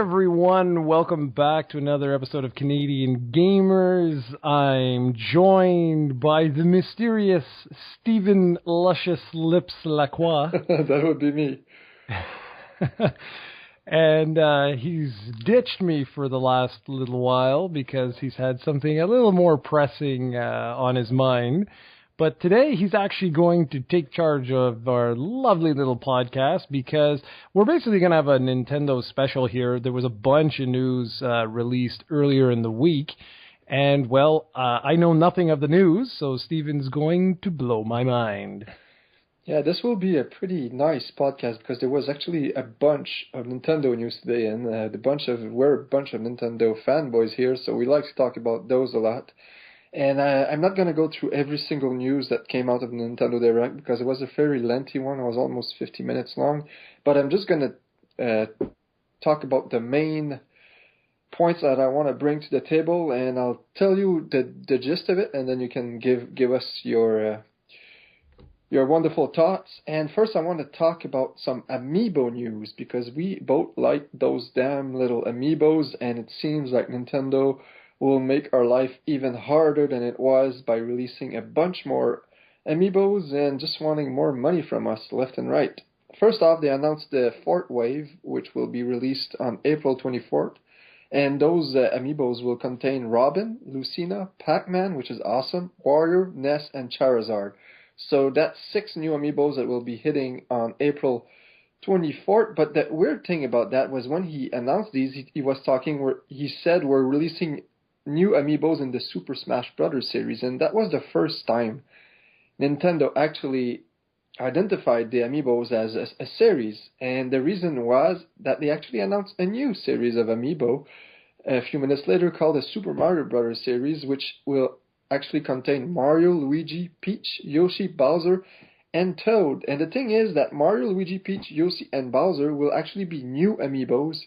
everyone, welcome back to another episode of Canadian Gamers. I'm joined by the mysterious Stephen Luscious Lips Lacroix. That would be me. And he's ditched me for the last little while because he's had something a little more pressing on his mind. But today he's actually going to take charge of our lovely little podcast because we're basically going to have a Nintendo special here. There was a bunch of news released earlier in the week. And, well, I know nothing of the news, so Steven's going to blow my mind. Yeah, this will be a pretty nice podcast because there was actually a bunch of Nintendo news today. And we're a bunch of Nintendo fanboys here, so we like to talk about those a lot. And I'm not going to go through every single news that came out of the Nintendo Direct because it was a very lengthy one. It was almost 50 minutes long. But I'm just going to talk about the main points that I want to bring to the table. And I'll tell you the gist of it, and then you can give us your wonderful thoughts. And first I want to talk about some Amiibo news because we both like those damn little Amiibos, and it seems like Nintendo will make our life even harder than it was by releasing a bunch more Amiibos and just wanting more money from us left and right. First off, they announced the fourth wave, which will be released on April 24th. And those Amiibos will contain Robin, Lucina, Pac-Man, which is awesome, Warrior, Ness, and Charizard. So that's 6 new Amiibos that will be hitting on April 24th. But the weird thing about that was when he announced these, he said we're releasing new Amiibos in the Super Smash Bros. Series, and that was the first time Nintendo actually identified the Amiibos as a series. And the reason was that they actually announced a new series of Amiibo a few minutes later called the Super Mario Bros. Series, which will actually contain Mario, Luigi, Peach, Yoshi, Bowser, and Toad. And the thing is that Mario, Luigi, Peach, Yoshi, and Bowser will actually be new Amiibos,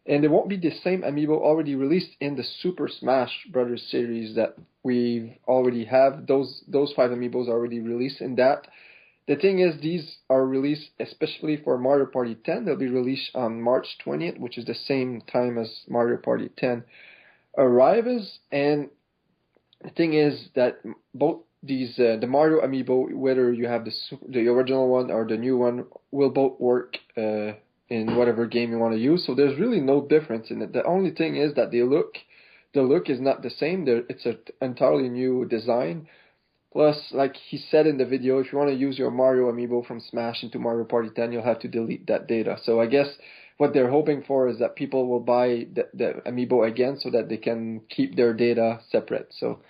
and it won't be the same Amiibo already released in the Super Smash Bros. Series that we already have. Those 5 Amiibos are already released in that. The thing is, these are released especially for Mario Party 10. They'll be released on March 20th, which is the same time as Mario Party 10 arrives. And the thing is that both these, the Mario Amiibo, whether you have the original one or the new one, will both work in whatever game you want to use. So there's really no difference in it. The only thing is that the look is not the same. It's an entirely new design. Plus, like he said in the video, if you want to use your Mario Amiibo from Smash into Mario Party 10, you'll have to delete that data. So I guess what they're hoping for is that people will buy the Amiibo again so that they can keep their data separate. So,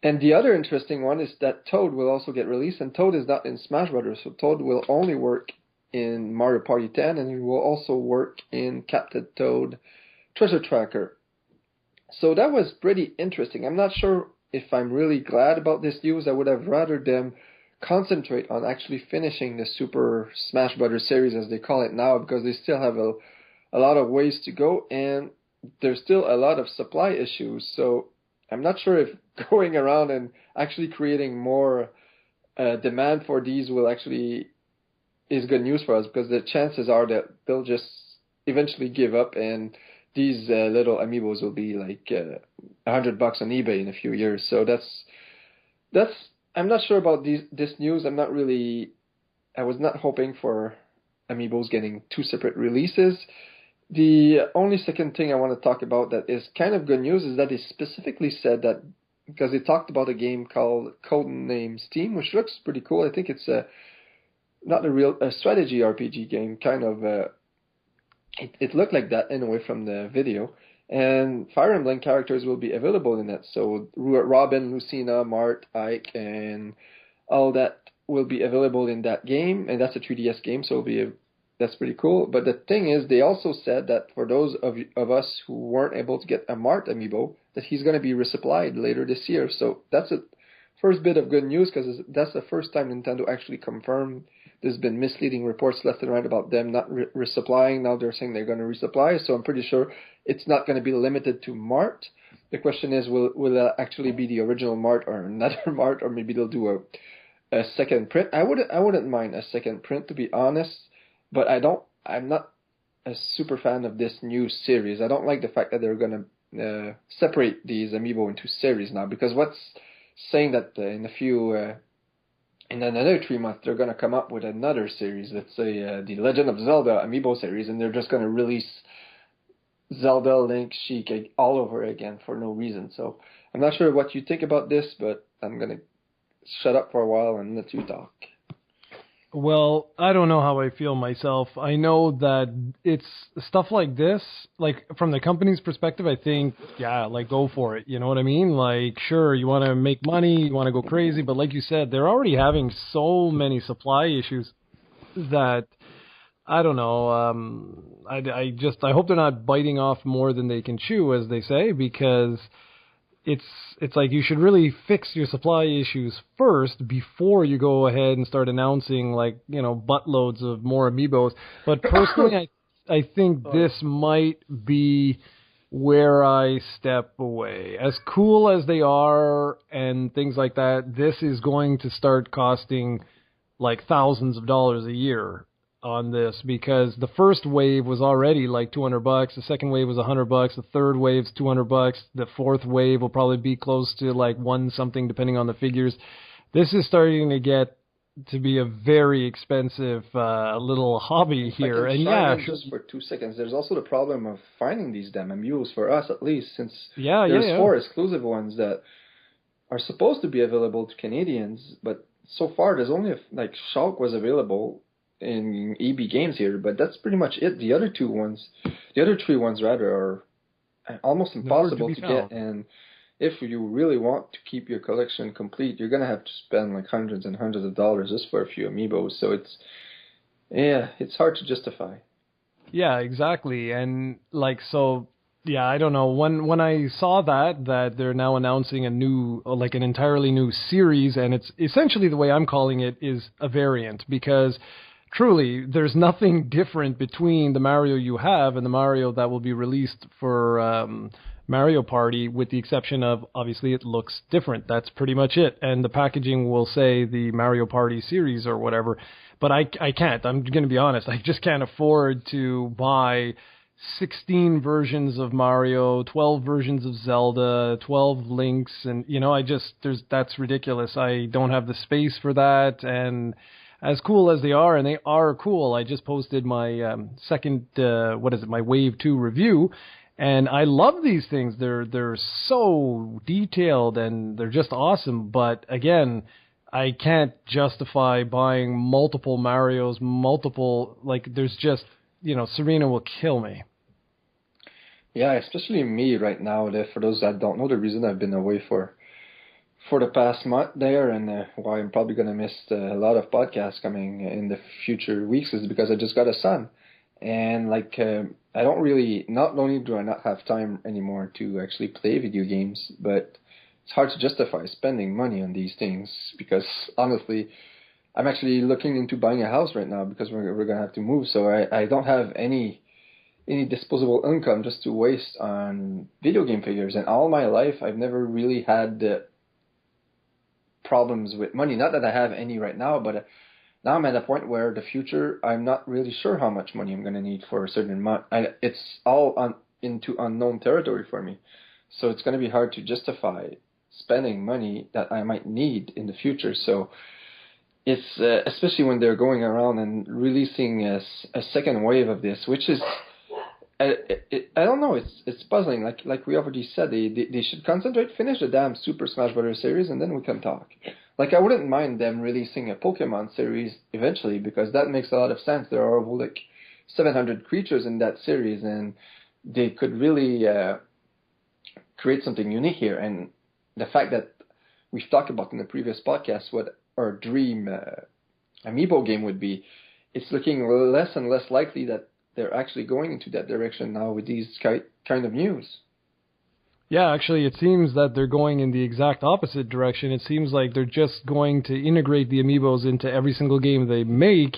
and the other interesting one is that Toad will also get released, and Toad is not in Smash Brothers, so Toad will only work in Mario Party 10, and it will also work in Captain Toad Treasure Tracker. So that was pretty interesting. I'm not sure if I'm really glad about this news. I would have rather them concentrate on actually finishing the Super Smash Bros. Series, as they call it now, because they still have a lot of ways to go, and there's still a lot of supply issues. So I'm not sure if going around and actually creating more demand for these will actually is good news for us, because the chances are that they'll just eventually give up, and these little Amiibos will be like $100 on eBay in a few years. So that's I'm not sure about this news. I was not hoping for Amiibos getting 2 separate releases. The only second thing I want to talk about that is kind of good news is that they specifically said that, because they talked about a game called Codename Steam, which looks pretty cool. I think it's not a strategy RPG game, kind of. It looked like that anyway from the video. And Fire Emblem characters will be available in it. So Robin, Lucina, Mart, Ike, and all that will be available in that game. And that's a 3DS game, so that's pretty cool. But the thing is, they also said that for those of us who weren't able to get a Mart Amiibo, that he's going to be resupplied later this year. So that's a first bit of good news, because that's the first time Nintendo actually confirmed. There's been misleading reports left and right about them not resupplying. Now they're saying they're going to resupply, so I'm pretty sure it's not going to be limited to Mart. The question is, will it actually be the original Mart or another Mart, or maybe they'll do a second print? I wouldn't mind a second print, to be honest, but I'm not a super fan of this new series. I don't like the fact that they're gonna separate these amiibo into series now, because what's saying that in another 3 months they're gonna come up with another series, let's say the Legend of Zelda amiibo series, and they're just gonna release Zelda, Link, Sheik all over again for no reason. So I'm not sure what you think about this, but I'm gonna shut up for a while and let you talk. Well, I don't know how I feel myself. I know that it's stuff like this, like from the company's perspective, I think, yeah, like go for it. You know what I mean? Like, sure, you want to make money, you want to go crazy, but like you said, they're already having so many supply issues that I don't know. I hope they're not biting off more than they can chew, as they say, because it's like you should really fix your supply issues first before you go ahead and start announcing like, buttloads of more amiibos. But personally, I think this might be where I step away. As cool as they are and things like that, this is going to start costing like thousands of dollars a year on this, because the first wave was already like $200, the second wave was $100, the third wave's $200, the fourth wave will probably be close to like one something depending on the figures. This is starting to get to be a very expensive little hobby here. And yeah, just for 2 seconds, there's also the problem of finding these damn amiibos for us, at least, since there's 4 exclusive ones that are supposed to be available to Canadians, but so far there's only like Shulk was available in EB Games here, but that's pretty much it. The other 3 ones rather, are almost impossible to get, and if you really want to keep your collection complete, you're gonna have to spend like hundreds and hundreds of dollars just for a few amiibos. So it's hard to justify. Yeah, exactly. And like, so yeah, I don't know. When I saw that they're now announcing an entirely new series, and it's essentially, the way I'm calling it, is a variant, because truly, there's nothing different between the Mario you have and the Mario that will be released for Mario Party, with the exception of, obviously, it looks different. That's pretty much it. And the packaging will say the Mario Party series or whatever. But I can't. I'm going to be honest. I just can't afford to buy 16 versions of Mario, 12 versions of Zelda, 12 Links, and, that's ridiculous. I don't have the space for that, and as cool as they are, and they are cool, I just posted my my Wave 2 review, and I love these things. They're so detailed, and they're just awesome, but again, I can't justify buying multiple Marios, there's just, Serena will kill me. Yeah, especially me right now. For those that don't know, the reason I've been away for the past month there, and why I'm probably going to miss a lot of podcasts coming in the future weeks, is because I just got a son. And I don't really, not only do I not have time anymore to actually play video games, but it's hard to justify spending money on these things, because honestly, I'm actually looking into buying a house right now, because we're going to have to move. So I don't have any disposable income just to waste on video game figures. And all my life, I've never really had problems with money. Not that I have any right now, but now I'm at a point where the future, I'm not really sure how much money I'm going to need for a certain amount. It's all into unknown territory for me. So it's going to be hard to justify spending money that I might need in the future. So it's, especially when they're going around and releasing a second wave of this, which is, I don't know, it's puzzling. Like we already said, they should finish the damn Super Smash Bros. Series, and then we can talk. I wouldn't mind them releasing a Pokemon series eventually, because that makes a lot of sense. There are 700 creatures in that series, and they could really create something unique here. And the fact that we've talked about in the previous podcast what our dream Amiibo game would be, it's looking less and less likely that they're actually going into that direction now with these kind of news. Yeah, actually, it seems that they're going in the exact opposite direction. It seems like they're just going to integrate the Amiibos into every single game they make,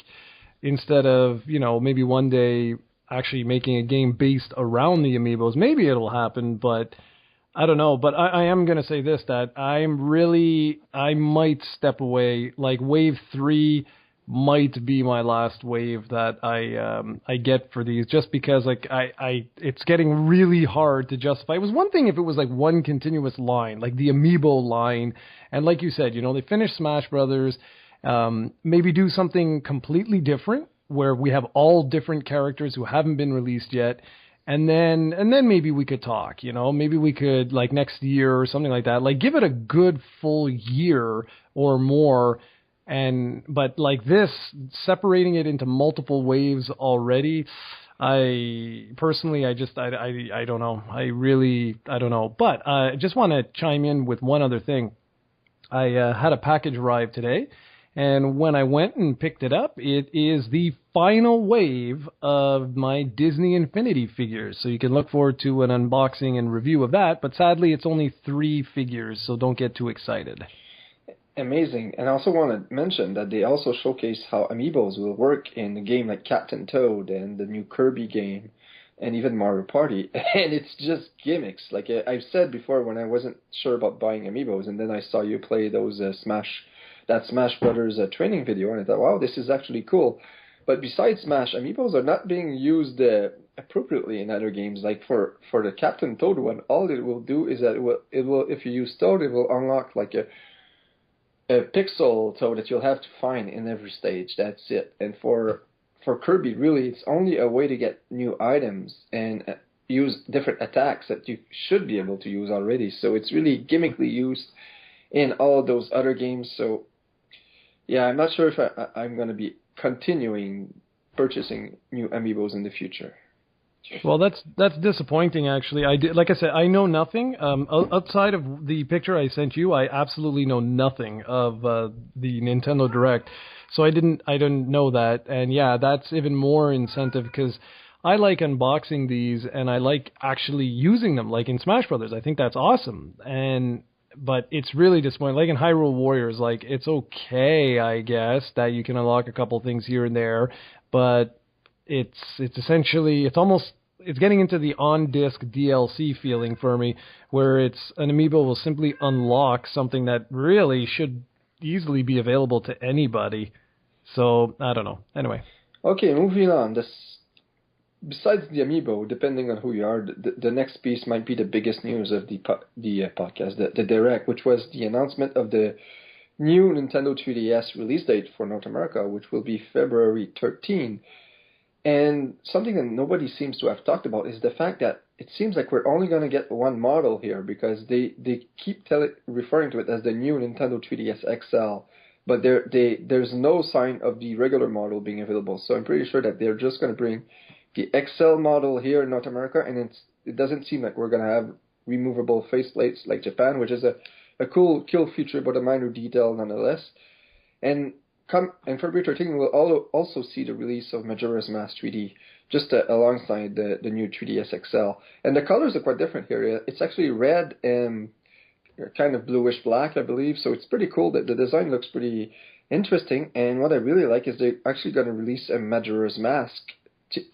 instead of, maybe one day actually making a game based around the Amiibos. Maybe it'll happen, but I don't know. But I am going to say this, that I might step away. Wave 3 might be my last wave that I get for these, just because like it's getting really hard to justify. It was one thing if it was like one continuous line, like the Amiibo line, and like you said, they finished Smash Brothers, maybe do something completely different where we have all different characters who haven't been released yet. And then maybe we could talk, maybe we could like next year or something like that, like give it a good full year or more. But like this, separating it into multiple waves already, I personally, I don't know. I don't know. But I just want to chime in with one other thing. I had a package arrive today, and when I went and picked it up, it is the final wave of my Disney Infinity figures. So you can look forward to an unboxing and review of that. But sadly, it's only 3 figures, so don't get too excited. Amazing. And I also want to mention that they also showcase how Amiibos will work in a game like Captain Toad and the new Kirby game and even Mario Party. And it's just gimmicks. Like I've said before when I wasn't sure about buying Amiibos, and then I saw you play those Smash Brothers training video, and I thought, wow, this is actually cool. But besides Smash, Amiibos are not being used appropriately in other games. Like for the Captain Toad one, all it will do is that it will if you use Toad, it will unlock like a pixel Toad that you'll have to find in every stage. That's it. And for Kirby, really, it's only a way to get new items and use different attacks that you should be able to use already. So it's really gimmickly used in all of those other games. So yeah, I'm not sure if I'm going to be continuing purchasing new Amiibos in the future. Well, that's disappointing, actually. Like I said, I know nothing. Outside of the picture I sent you, I absolutely know nothing of the Nintendo Direct. So I didn't know that. And yeah, that's even more incentive because I like unboxing these and I like actually using them, like in Smash Brothers. I think that's awesome. But it's really disappointing. Like in Hyrule Warriors, like it's okay, I guess, that you can unlock a couple things here and there, but it's essentially it's getting into the on-disc DLC feeling for me, where it's an Amiibo will simply unlock something that really should easily be available to anybody. So I don't know. Anyway. Okay, moving on. Besides the Amiibo, depending on who you are, the next piece might be the biggest news of the podcast, the Direct, which was the announcement of the new Nintendo 3DS release date for North America, which will be February 13. And something that nobody seems to have talked about is the fact that it seems like we're only going to get one model here because they keep referring to it as the new Nintendo 3DS XL, but there's no sign of the regular model being available. So I'm pretty sure that they're just going to bring the XL model here in North America, and it doesn't seem like we're going to have removable faceplates like Japan, which is a cool feature, but a minor detail nonetheless. And February 13, we'll also see the release of Majora's Mask 3D, just alongside the new 3DS XL. And the colors are quite different here. It's actually red and kind of bluish black, I believe, so it's pretty cool. That the design looks pretty interesting, and what I really like is they're actually going to release a Majora's Mask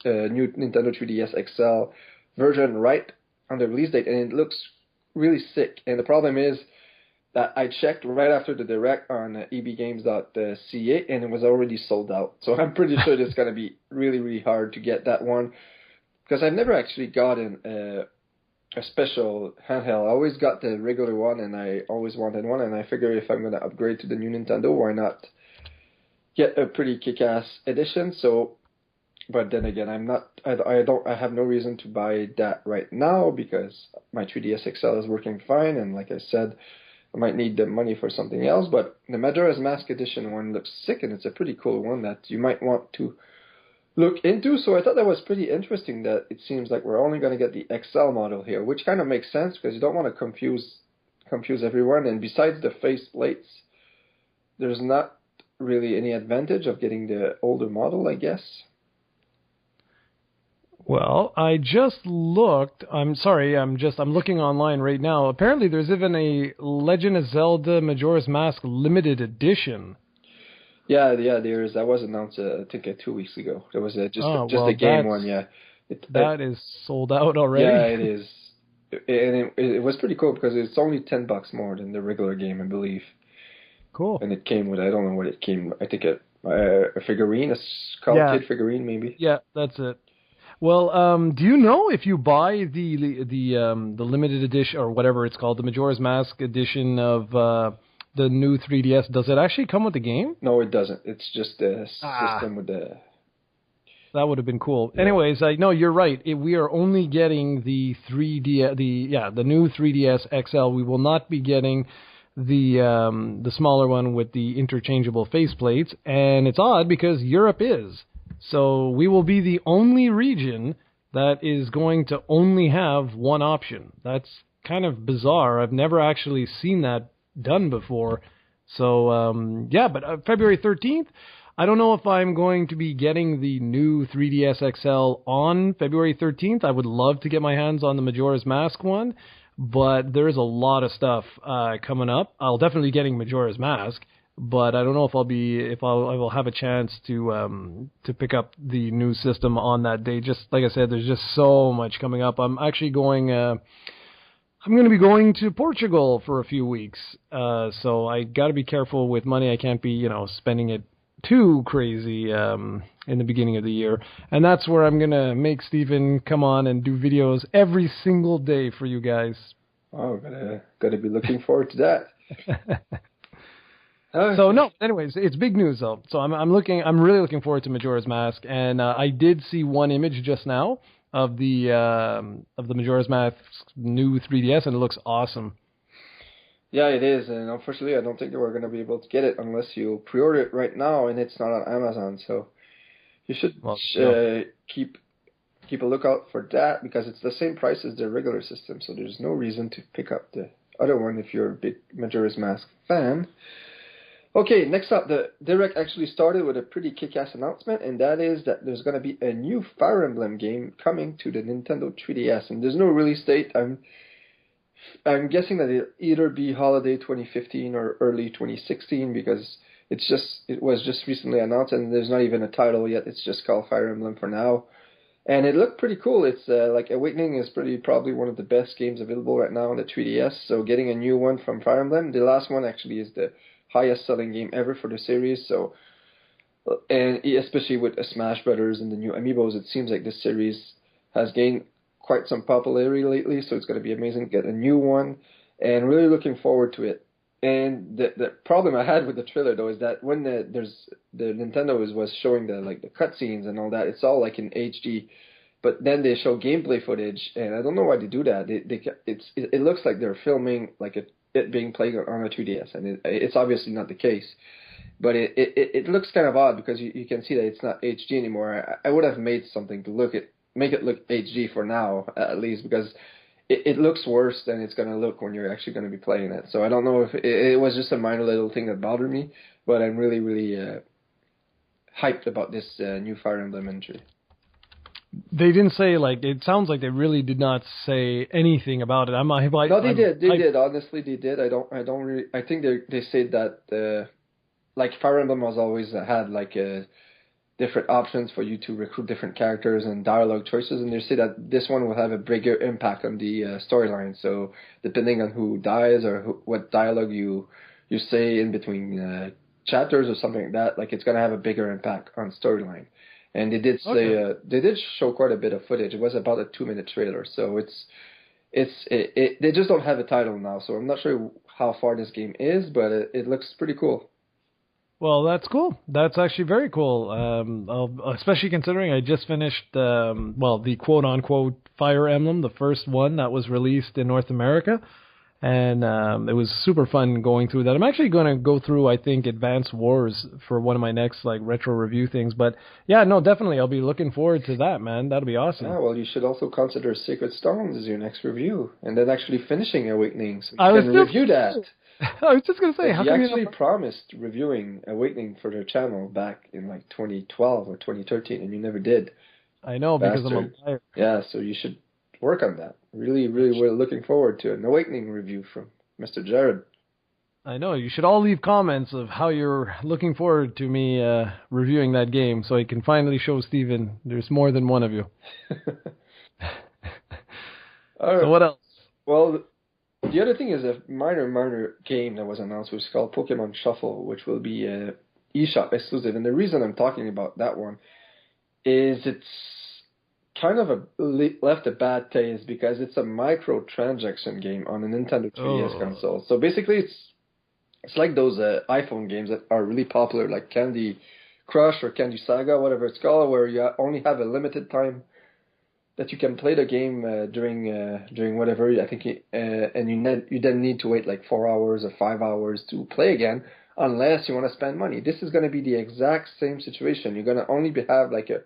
new Nintendo 3DS XL version right on the release date, and it looks really sick. And the problem is that I checked right after the Direct on ebgames.ca, and it was already sold out. So I'm pretty sure it's going to be really, really hard to get that one, because I've never actually gotten a special handheld. I always got the regular one, and I always wanted one, and I figure if I'm going to upgrade to the new Nintendo, why not get a pretty kick-ass edition? So, but then again, I have no reason to buy that right now because my 3DS XL is working fine, and like I said, I might need the money for something else. But the Majora's Mask edition one looks sick, and it's a pretty cool one that you might want to look into. So I thought that was pretty interesting that it seems like we're only going to get the XL model here, which kind of makes sense because you don't want to confuse everyone. And besides the face plates, there's not really any advantage of getting the older model, I guess. Well, I just looked. I'm sorry. I'm looking online right now. Apparently, there's even a Legend of Zelda Majora's Mask limited edition. Yeah. There's. That was announced. I think 2 weeks ago. There was just a game one. Yeah. That is sold out already. Yeah, it is. And it was pretty cool because it's only $10 more than the regular game, I believe. Cool. And it came with, I don't know what it came. I think A figurine, a Skull Kid figurine, maybe. Yeah, that's it. Well, do you know if you buy the limited edition or whatever it's called, the Majora's Mask edition of the new 3DS, does it actually come with the game? No, it doesn't. It's just the system with the... That would have been cool. Yeah. Anyways, no, you're right. We are only getting the 3D, the new 3DS XL. We will not be getting the smaller one with the interchangeable faceplates, and it's odd because Europe is. So we will be the only region that is going to only have one option. That's kind of bizarre. I've never actually seen that done before. So, but February 13th, I don't know if I'm going to be getting the new 3DS XL on February 13th. I would love to get my hands on the Majora's Mask one, but there is a lot of stuff coming up. I'll definitely be getting Majora's Mask, but I don't know if I will have a chance to pick up the new system on that day. Just like I said, there's just so much coming up. I'm actually going to be going to Portugal for a few weeks, so I got to be careful with money. I can't be spending it too crazy in the beginning of the year, and that's where I'm gonna make Stephen come on and do videos every single day for you guys. Oh, gotta be looking forward to that. So no, anyways, it's big news though. So I'm really looking forward to Majora's Mask, and I did see one image just now of the Majora's Mask new 3DS, and it looks awesome. Yeah, it is, and unfortunately, I don't think that we're going to be able to get it unless you pre-order it right now, and it's not on Amazon. So you should keep a lookout for that because it's the same price as the regular system. So there's no reason to pick up the other one if you're a big Majora's Mask fan. Okay, next up, the Direct actually started with a pretty kick-ass announcement, and that is that there's going to be a new Fire Emblem game coming to the Nintendo 3DS, and there's no release date. I'm guessing that it'll either be holiday 2015 or early 2016 because it was just recently announced and there's not even a title yet. It's just called Fire Emblem for now, and it looked pretty cool. It's like Awakening is probably one of the best games available right now on the 3DS. So getting a new one from Fire Emblem, the last one actually is the highest selling game ever for the series. So, and especially with Smash Brothers and the new Amiibos, it seems like this series has gained quite some popularity lately, so it's going to be amazing to get a new one, and really looking forward to it. And the problem I had with the trailer though is that when the Nintendo was showing the cutscenes and all that, it's all like in HD, but then they show gameplay footage, and I don't know why they do that. It looks like they're filming like it being played on a 2DS, and it's obviously not the case. But it looks kind of odd because you can see that it's not HD anymore. I would have made something to make it look HD for now, at least, because it looks worse than it's going to look when you're actually going to be playing it. So I don't know if it was just a minor little thing that bothered me, but I'm really, really hyped about this new Fire Emblem entry. They didn't say, it sounds like they really did not say anything about it. No, they did. They did. Honestly, they did. I think they said that, Fire Emblem has always had, different options for you to recruit different characters and dialogue choices, and they say that this one will have a bigger impact on the storyline. So depending on who dies or what dialogue you say in between chapters or something like that, it's going to have a bigger impact on storyline. And they did say they did show quite a bit of footage. It was about a 2-minute trailer, so they just don't have a title now. So I'm not sure how far this game is, but it looks pretty cool. Well, that's cool. That's actually very cool, especially considering I just finished, the quote-unquote Fire Emblem, the first one that was released in North America, and it was super fun going through that. I'm actually going to go through, I think, Advance Wars for one of my next, retro review things, but yeah, no, definitely, I'll be looking forward to that, man. That'll be awesome. Yeah, well, you should also consider Sacred Stones as your next review, and then actually finishing Awakening, so you can review that. I was just going to say, how come you actually promised reviewing Awakening for their channel back in 2012 or 2013, and you never did. I know, because I'm a liar. Yeah, so you should work on that. Really, really, we're looking forward to an Awakening review from Mr. Jared. I know. You should all leave comments of how you're looking forward to me reviewing that game, so I can finally show Steven there's more than one of you. All right. So what else? Well, the other thing is a minor game that was announced, which is called Pokemon Shuffle, which will be eShop exclusive. And the reason I'm talking about that one is it's kind of left a bad taste because it's a microtransaction game on a Nintendo 3DS console. So basically, it's like those iPhone games that are really popular, like Candy Crush or Candy Saga, whatever it's called, where you only have a limited time that you can play the game during whatever I think, and you then need to wait like 4 hours or 5 hours to play again, unless you want to spend money. This is going to be the exact same situation. You're going to only have like I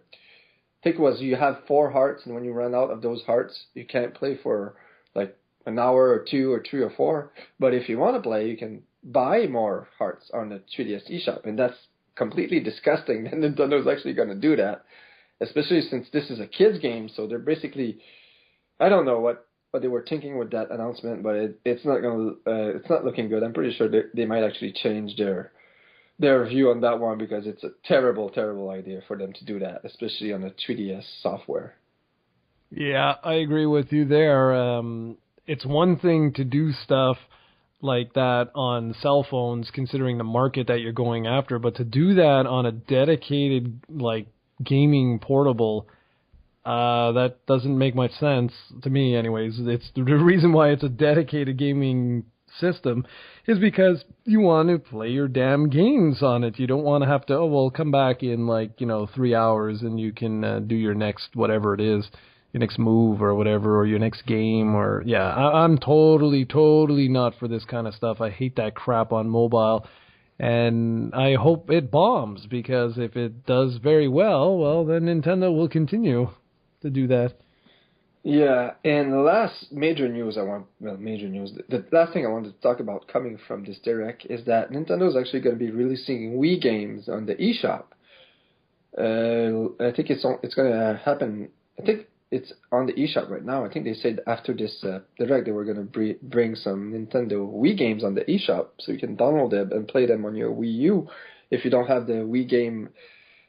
think it was you have 4 hearts, and when you run out of those hearts, you can't play for like an hour or 2 or 3 or 4. But if you want to play, you can buy more hearts on the 3DS eShop, and that's completely disgusting that Nintendo's actually going to do that, especially since this is a kids game. So they're basically, I don't know what they were thinking with that announcement, but it's not looking good. I'm pretty sure they might actually change their view on that one, because it's a terrible, terrible idea for them to do that, especially on the 3DS software. Yeah, I agree with you there. It's one thing to do stuff like that on cell phones, considering the market that you're going after, but to do that on a dedicated like gaming portable, that doesn't make much sense to me anyways. It's the reason why it's a dedicated gaming system is because you want to play your damn games on it. You don't want to have to, come back in 3 hours and you can do your next whatever it is, your next move or whatever, or your next game, or I'm totally not for this kind of stuff. I hate that crap on mobile, and I hope it bombs, because if it does very well, then Nintendo will continue to do that. Yeah, and the last major news the last thing I wanted to talk about coming from this Direct is that Nintendo is actually going to be releasing Wii games on the eShop. I think it's going to happen. I think it's on the eShop right now. I think they said after this Direct they were going to bring some Nintendo Wii games on the eShop, so you can download them and play them on your Wii U if you don't have the Wii game.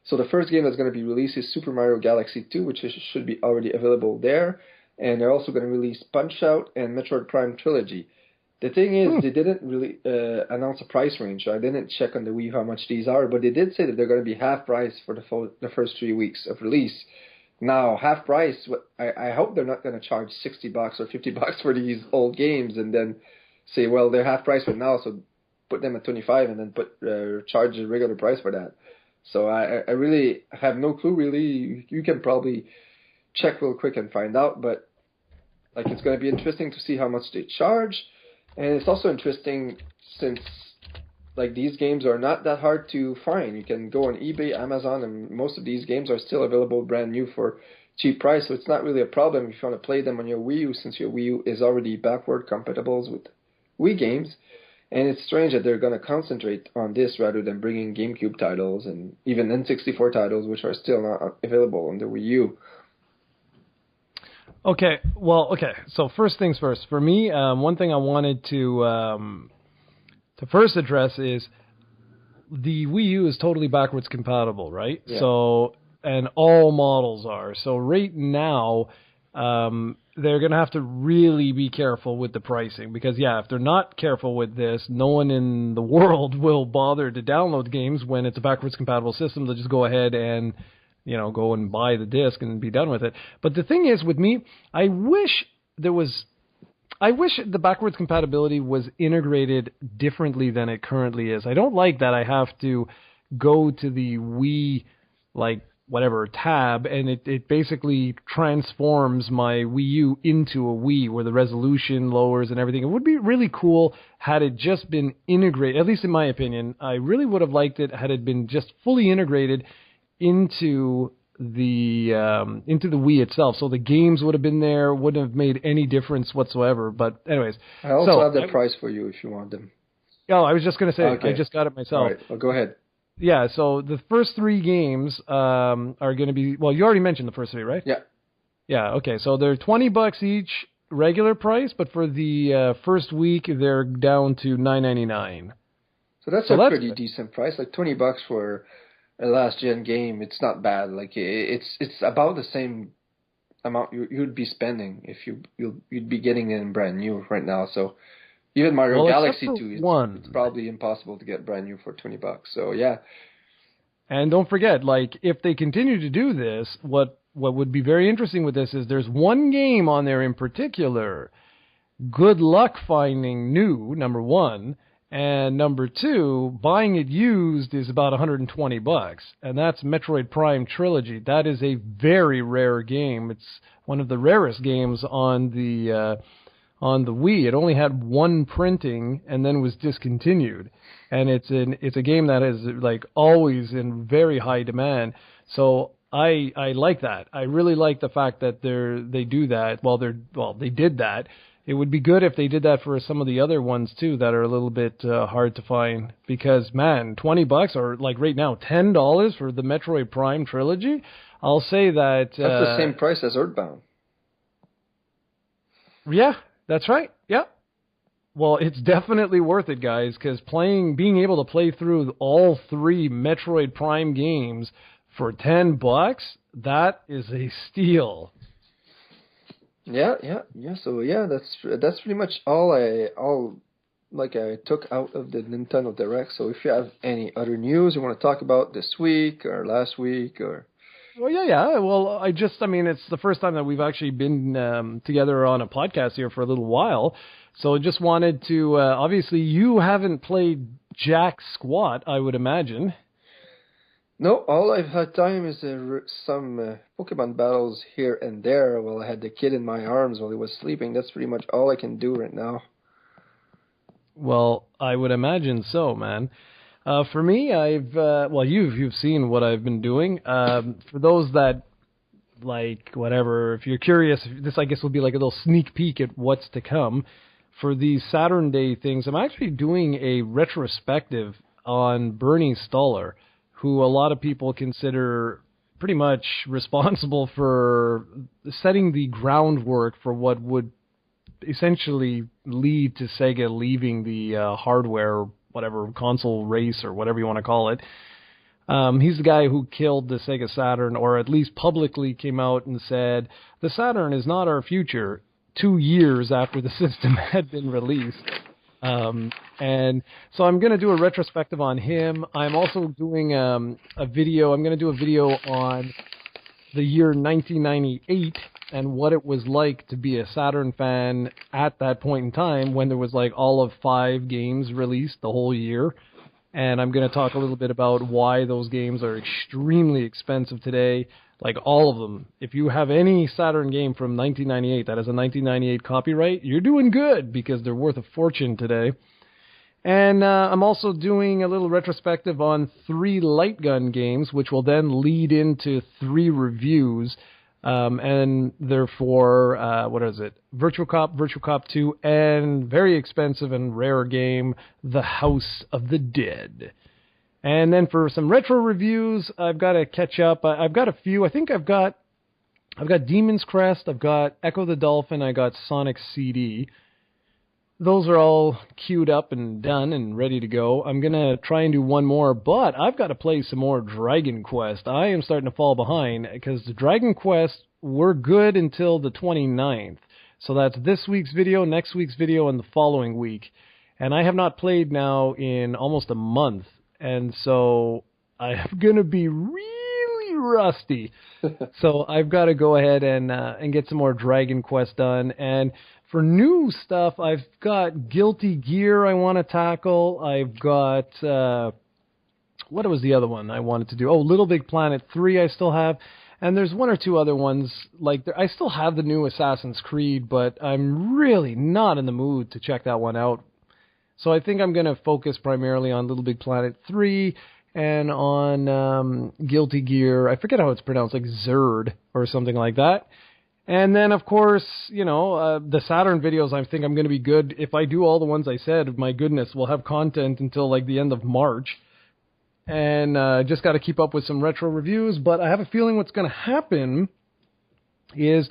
So the first game that's going to be released is Super Mario Galaxy 2, which should be already available there. And they're also going to release Punch-Out and Metroid Prime Trilogy. The thing is, they didn't really announce a price range, so I didn't check on the Wii how much these are, but they did say that they're going to be half price for the first 3 weeks of release. Now, half price, I hope they're not going to charge $60 or $50 for these old games and then say, well, they're half price right now, so put them at $25 and then charge a regular price for that. So I really have no clue, really. You can probably check real quick and find out, but it's going to be interesting to see how much they charge. And it's also interesting since these games are not that hard to find. You can go on eBay, Amazon, and most of these games are still available brand new for cheap price, so it's not really a problem if you want to play them on your Wii U, since your Wii U is already backward compatible with Wii games. And it's strange that they're going to concentrate on this rather than bringing GameCube titles and even N64 titles, which are still not available on the Wii U. Okay, so first things first. For me, one thing I wanted to first address is the Wii U is totally backwards compatible, right? Yeah. So, and all models are. So right now, they're going to have to really be careful with the pricing, because if they're not careful with this, no one in the world will bother to download games when it's a backwards compatible system. They'll just go ahead and go and buy the disc and be done with it. But the thing is, with me, I wish the backwards compatibility was integrated differently than it currently is. I don't like that I have to go to the Wii, whatever tab, and it basically transforms my Wii U into a Wii, where the resolution lowers and everything. It would be really cool had it just been integrated, at least in my opinion. I really would have liked it had it been just fully integrated into the Wii itself, so the games would have been there, wouldn't have made any difference whatsoever. But anyways, I also have the price for you if you want them. Oh, I was just going to say, okay. I just got it myself. All right, well, go ahead. Yeah, so the first 3 games are going to be, well, you already mentioned the first 3, right? Yeah. Yeah, okay, so they're $20 each regular price, but for the first week they're down to $9.99. So that's a pretty decent price, $20 for a last gen game. It's not bad. It's about the same amount you'd be spending if you'd be getting it in brand new right now. So Even Mario Well, except Galaxy for 2, one. it's probably impossible to get brand new for $20. So yeah. And don't forget, like, if they continue to do this, what would be very interesting with this is there's one game on there in particular. Good luck finding new, number one, and number two, buying it used is about $120, and that's Metroid Prime Trilogy. That is a very rare game. It's one of the rarest games on the Wii. It only had one printing and then was discontinued, and it's a game that is like always in very high demand. So I like that. I really like the fact that they do that. They did that. It would be good if they did that for some of the other ones too that are a little bit hard to find, because man, $20 or like right now $10 for the Metroid Prime Trilogy. I'll say that that's the same price as Earthbound. Yeah, that's right. Yeah. Well, it's definitely worth it, guys, because being able to play through all three Metroid Prime games for $10, that is a steal. Yeah. So yeah, that's pretty much all I took out of the Nintendo Direct. So if you have any other news you want to talk about this week or last week or... Well, yeah. Well, it's the first time that we've actually been together on a podcast here for a little while. So just wanted to, obviously you haven't played jack squat, I would imagine. No, all I've had time is some Pokemon battles here and there while I had the kid in my arms while he was sleeping. That's pretty much all I can do right now. Well, I would imagine so, man. For me, you've seen what I've been doing. For those that, like, whatever, if you're curious, this I guess will be like a little sneak peek at what's to come. For these Saturn Day things, I'm actually doing a retrospective on Bernie Stoller, who a lot of people consider pretty much responsible for setting the groundwork for what would essentially lead to Sega leaving the hardware, whatever, console race or whatever you want to call it. He's the guy who killed the Sega Saturn, or at least publicly came out and said, the Saturn is not our future, 2 years after the system had been released. And so I'm going to do a retrospective on him. I'm also doing a video. I'm going to do a video on the year 1998 and what it was like to be a Saturn fan at that point in time when there was like all of 5 games released the whole year. And I'm going to talk a little bit about why those games are extremely expensive today, like all of them. If you have any Saturn game from 1998 that has a 1998 copyright, you're doing good because they're worth a fortune today. And I'm also doing a little retrospective on 3 light gun games, which will then lead into 3 reviews. And therefore, Virtual Cop 2, and very expensive and rare game, The House of the Dead. And then for some retro reviews, I've got to catch up. I've got a few. I think I've got Demon's Crest, I've got Echo the Dolphin, I got Sonic CD. Those are all queued up and done and ready to go. I'm going to try and do one more, but I've got to play some more Dragon Quest. I am starting to fall behind because the Dragon Quest, we're good until the 29th. So that's this week's video, next week's video, and the following week. And I have not played now in almost a month. And so I'm going to be really rusty. So I've got to go ahead and get some more Dragon Quest done. And for new stuff, I've got Guilty Gear I want to tackle. I've got, what was the other one I wanted to do? Oh, Little Big Planet 3 I still have. And there's 1 or 2 other ones. I still have the new Assassin's Creed, but I'm really not in the mood to check that one out. So I think I'm going to focus primarily on Little Big Planet 3 and on Guilty Gear. I forget how it's pronounced, like Zerd or something like that. And then, of course, the Saturn videos, I think I'm going to be good. If I do all the ones I said, my goodness, we'll have content until like the end of March. And just got to keep up with some retro reviews. But I have a feeling what's going to happen is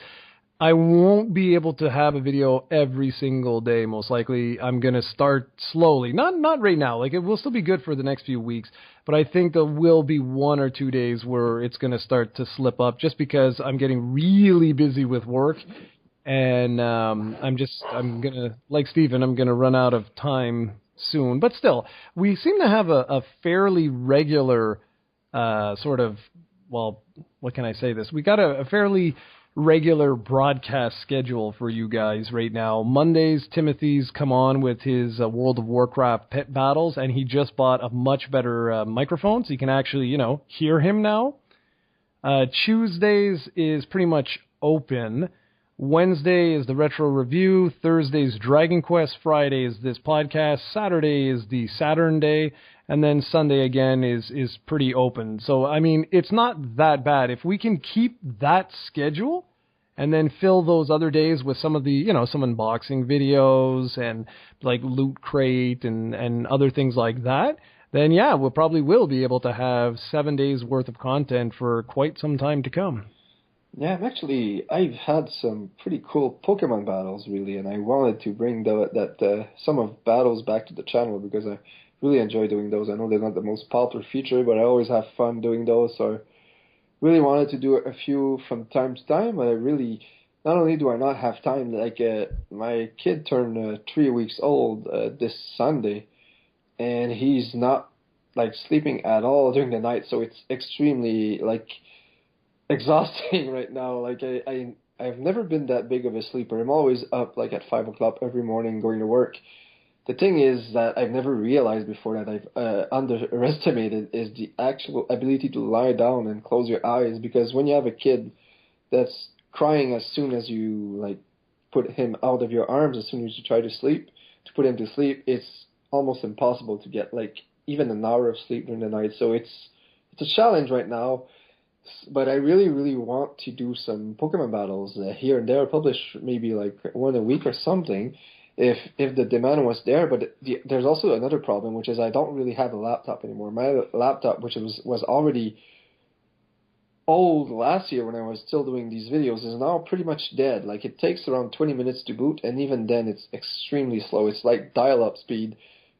I won't be able to have a video every single day, most likely. I'm going to start slowly. Not right now. Like, it will still be good for the next few weeks. But I think there will be 1 or 2 days where it's going to start to slip up just because I'm getting really busy with work. and I'm gonna, like Steven, I'm gonna run out of time soon. But still, we seem to have a fairly regular sort of, well, what can I say this? We got a fairly regular broadcast schedule for you guys right now. Mondays, Timothy's come on with his World of Warcraft pit battles, and he just bought a much better microphone, so you can actually, hear him now. Tuesdays is pretty much open. Wednesday is the Retro Review. Thursday's Dragon Quest. Friday is this podcast. Saturday is the Saturn Day. And then Sunday again is pretty open. So, I mean, it's not that bad. If we can keep that schedule and then fill those other days with some of the, some unboxing videos and like Loot Crate and other things like that, then yeah, we'll probably will be able to have 7 days worth of content for quite some time to come. Yeah, I've had some pretty cool Pokemon battles, really, and I wanted to bring some of battles back to the channel because I really enjoy doing those. I know they're not the most popular feature, but I always have fun doing those, so I really wanted to do a few from time to time, but not only do I not have time, like my kid turned 3 weeks old this Sunday, and he's not like sleeping at all during the night, so it's extremely like exhausting right now. Like I've never been that big of a sleeper. I'm always up like at 5 o'clock every morning going to work. The thing is that I've never realized before that I've underestimated is the actual ability to lie down and close your eyes, because when you have a kid that's crying as soon as you like put him out of your arms, as soon as you try to put him to sleep, it's almost impossible to get like even an hour of sleep during the night. So it's a challenge right now. But I really, really want to do some Pokemon battles here and there, publish maybe like one a week or something, if the demand was there. But there's also another problem, which is I don't really have a laptop anymore. My laptop, which was already old last year when I was still doing these videos, is now pretty much dead. Like it takes around 20 minutes to boot, and even then it's extremely slow. It's like dial-up speed.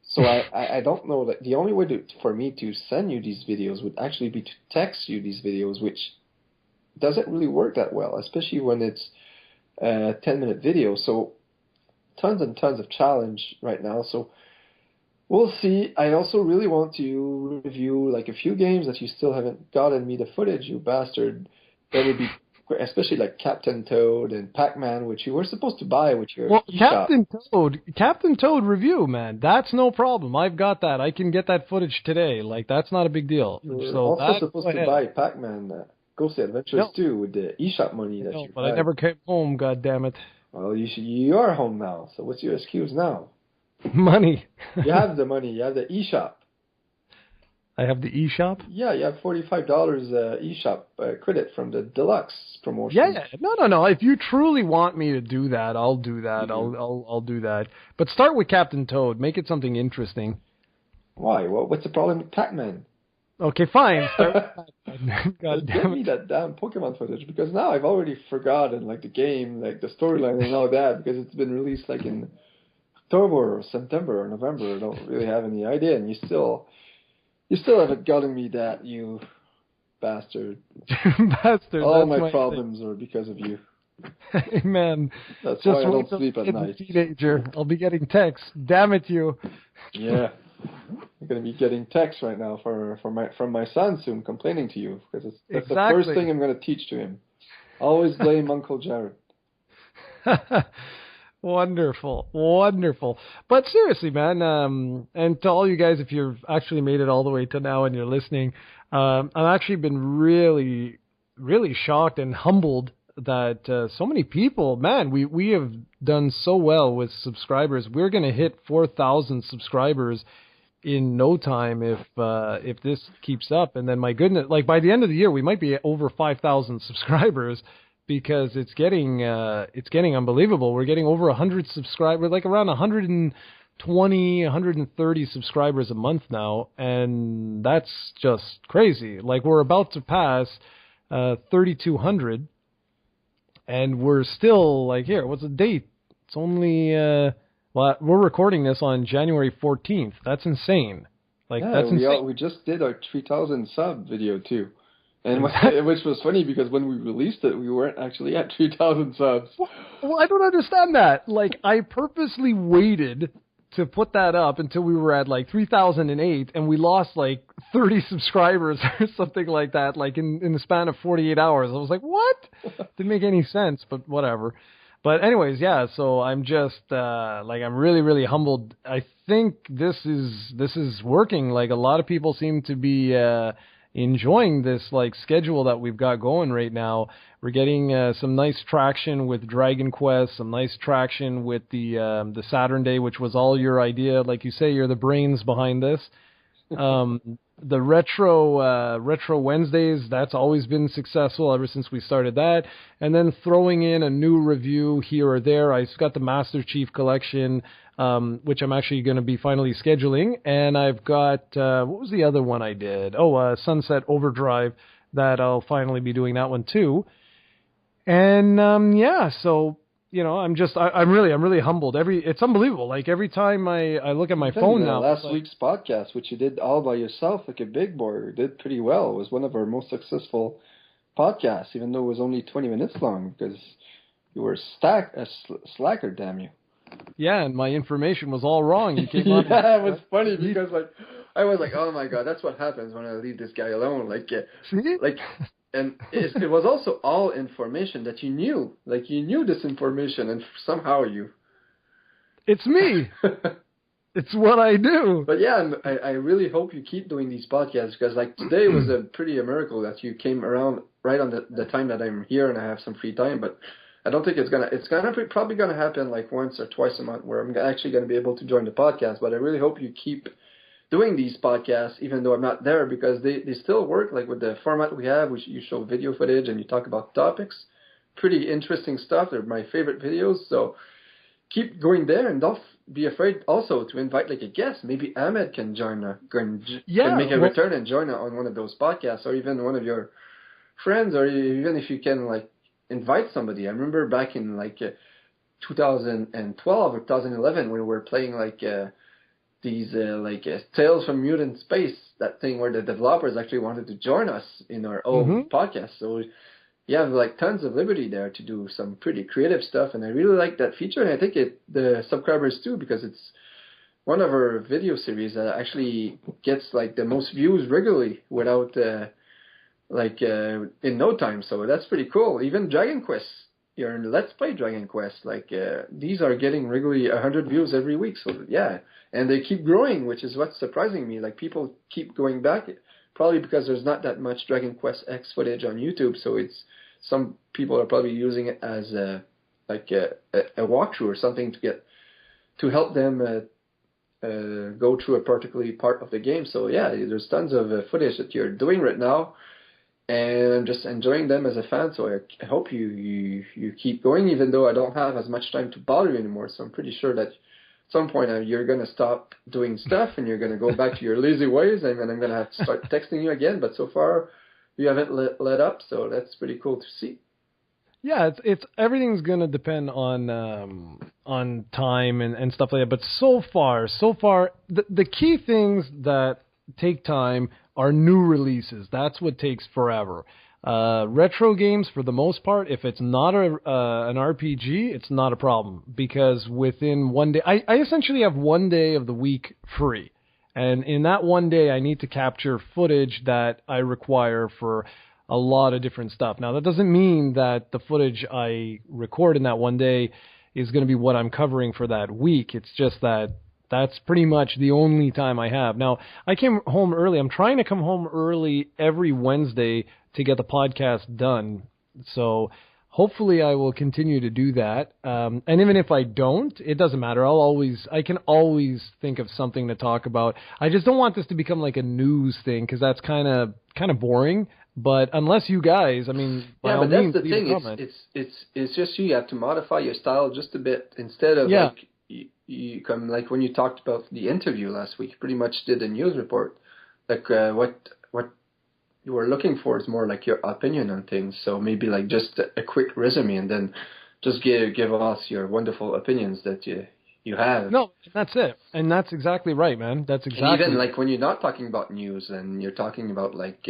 So I don't know that the only way for me to send you these videos would actually be to text you these videos, which doesn't really work that well, especially when it's a 10-minute video. So tons and tons of challenge right now. So we'll see. I also really want to review like a few games that you still haven't gotten me the footage, you bastard. That would be especially like Captain Toad and Pac-Man, which you were supposed to buy with your eShop. Captain Toad review, man. That's no problem. I've got that. I can get that footage today. Like, that's not a big deal. You were also supposed to buy Pac-Man Ghostly Adventures 2 with the eShop money that you but I never came home, goddammit. Well, you are home now, so what's your excuse now? Money. You have the money. You have the eShop. I have the eShop? Yeah, you have $45 eShop credit from the deluxe promotion. Yeah. No. If you truly want me to do that, I'll do that. I'll do that. But start with Captain Toad. Make it something interesting. Why? What's the problem with Pac-Man? Okay, fine. Start with Pac-Man. God damn it. Give me that damn Pokemon footage, because now I've already forgotten like the game, like the storyline and all that, because it's been released like in October or September or November. I don't really have any idea, and you still haven't gotten me that, you bastard. Bastard. All my problems are because of you. Hey, man. That's why I don't sleep at night. Teenager. I'll be getting texts. Damn it, you. Yeah. I'm going to be getting texts right now from my son soon complaining to you, because that's the first thing I'm going to teach to him. Always blame Uncle Jared. Wonderful. But seriously, man, and to all you guys, if you've actually made it all the way to now and you're listening, I've actually been really, really shocked and humbled that so many people, man, we have done so well with subscribers. We're going to hit 4,000 subscribers in no time if this keeps up. And then, my goodness, like by the end of the year, we might be over 5,000 subscribers. Because it's getting unbelievable. We're getting over 100 subscribers, like around 120, 130 subscribers a month now, and that's just crazy. Like, we're about to pass 3,200, and we're still like, here, what's the date? It's only well, we're recording this on January 14th. That's insane. Like, yeah, we just did our 3,000 sub video too. And which was funny because when we released it, we weren't actually at 3,000 subs. Well, I don't understand that. Like, I purposely waited to put that up until we were at like 3,008, and we lost like 30 subscribers or something like that, like in the span of 48 hours. I was like, what? Didn't make any sense, but whatever. But anyways, yeah, so I'm just like, I'm really, really humbled. I think this is working. Like, a lot of people seem to be enjoying this like schedule that we've got going right now. We're getting some nice traction with Dragon Quest, some nice traction with the Saturn Day, which was all your idea. Like you say, you're the brains behind this. The retro Wednesdays, that's always been successful ever since we started that. And then throwing in a new review here or there. I've got the Master Chief Collection, which I'm actually going to be finally scheduling. And I've got, what was the other one I did? Sunset Overdrive, that I'll finally be doing that one too. And yeah, so I'm really humbled. It's unbelievable. Like, every time I look at my phone now. Last week's podcast, which you did all by yourself, like a big boy, did pretty well. It was one of our most successful podcasts, even though it was only 20 minutes long, because you were a slacker, damn you. Yeah, and my information was all wrong. You came on. Yeah, it was funny because I was like, oh my god, that's what happens when I leave this guy alone. And it was also all information that you knew. Like, you knew this information, and somehow you... It's me. It's what I do. But yeah, I really hope you keep doing these podcasts, because like today was a miracle that you came around right on the time that I'm here and I have some free time. But I don't think it's probably gonna happen like once or twice a month where I'm actually gonna be able to join the podcast. But I really hope you keep doing these podcasts, even though I'm not there, because they still work. Like, with the format we have, which you show video footage and you talk about topics, pretty interesting stuff. They're my favorite videos. So keep going there, and don't be afraid also to invite like a guest. Maybe Ahmed can can make a return and join on one of those podcasts, or even one of your friends, or even if you can like invite somebody. I remember back in like 2012 or 2011 when we were playing like these Tales from Mutant Space, that thing where the developers actually wanted to join us in our own podcast. So you have like tons of liberty there to do some pretty creative stuff, and I really like that feature, and I think the subscribers too, because it's one of our video series that actually gets like the most views regularly without in no time. So that's pretty cool. Even Dragon Quest, your Let's Play Dragon Quest, these are getting regularly 100 views every week. So yeah, and they keep growing, which is what's surprising me. Like, people keep going back, probably because there's not that much Dragon Quest X footage on YouTube. So some people are probably using it as a walkthrough or something to help them go through a particular part of the game. So yeah, there's tons of footage that you're doing right now, and I'm just enjoying them as a fan. So I hope you keep going, even though I don't have as much time to bother you anymore. So I'm pretty sure that at some point you're going to stop doing stuff and you're going to go back to your lazy ways, and then I'm going to have to start texting you again. But so far you haven't let up, so that's pretty cool to see. Yeah, it's everything's going to depend on time and stuff like that. But so far, the key things that take time are new releases. That's what takes forever. Retro games, for the most part, if it's not an RPG, it's not a problem, because within one day, I essentially have one day of the week free. And in that one day, I need to capture footage that I require for a lot of different stuff. Now, that doesn't mean that the footage I record in that one day is going to be what I'm covering for that week. It's just that that's pretty much the only time I have. Now, I came home early. I'm trying to come home early every Wednesday to get the podcast done. So hopefully I will continue to do that. And even if I don't, it doesn't matter. I can always think of something to talk about. I just don't want this to become like a news thing, because that's kind of boring. But unless you guys, I mean, yeah, but that's the thing. It's just you have to modify your style just a bit, instead of like you come like when you talked about the interview last week. You pretty much did a news report. Like what you were looking for is more like your opinion on things. So maybe like just a quick resume, and then just give us your wonderful opinions that you have. No, that's it, and that's exactly right, man. That's exactly. And even like when you're not talking about news and you're talking about like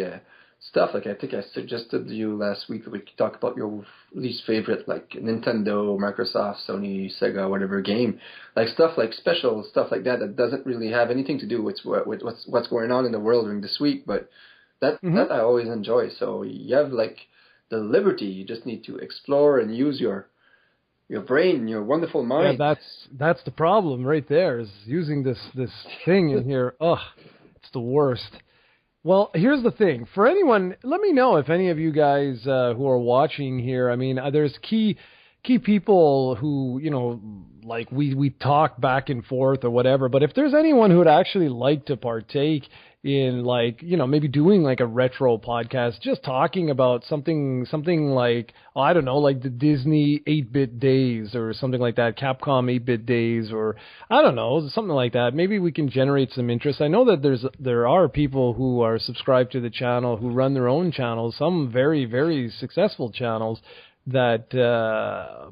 stuff. Like I think I suggested to you last week that we could talk about your least favorite, like Nintendo, Microsoft, Sony, Sega, whatever game, like stuff like special stuff like that that doesn't really have anything to do with what's going on in the world during this week, but that I always enjoy. So you have like the liberty. You just need to explore and use your brain, your wonderful mind. Yeah, that's the problem right there, is using this thing in here. Ugh, it's the worst. Well, here's the thing. For anyone, let me know if any of you guys who are watching here, I mean, there's key people who, like we talk back and forth or whatever, but if there's anyone who would actually like to partake in, like, maybe doing like a retro podcast, just talking about something like, I don't know, like the Disney 8-bit days or something like that, Capcom 8-bit days, or I don't know, something like that. Maybe we can generate some interest. I know that there are people who are subscribed to the channel who run their own channels, some very, very successful channels that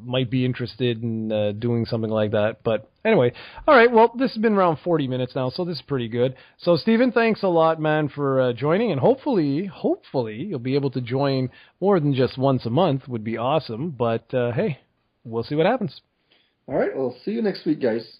might be interested in doing something like that. But anyway, all right, well, this has been around 40 minutes now, so this is pretty good. So, Stephen, thanks a lot, man, for joining, and hopefully you'll be able to join more than just once a month. Would be awesome, but hey, we'll see what happens. All right, well, see you next week, guys.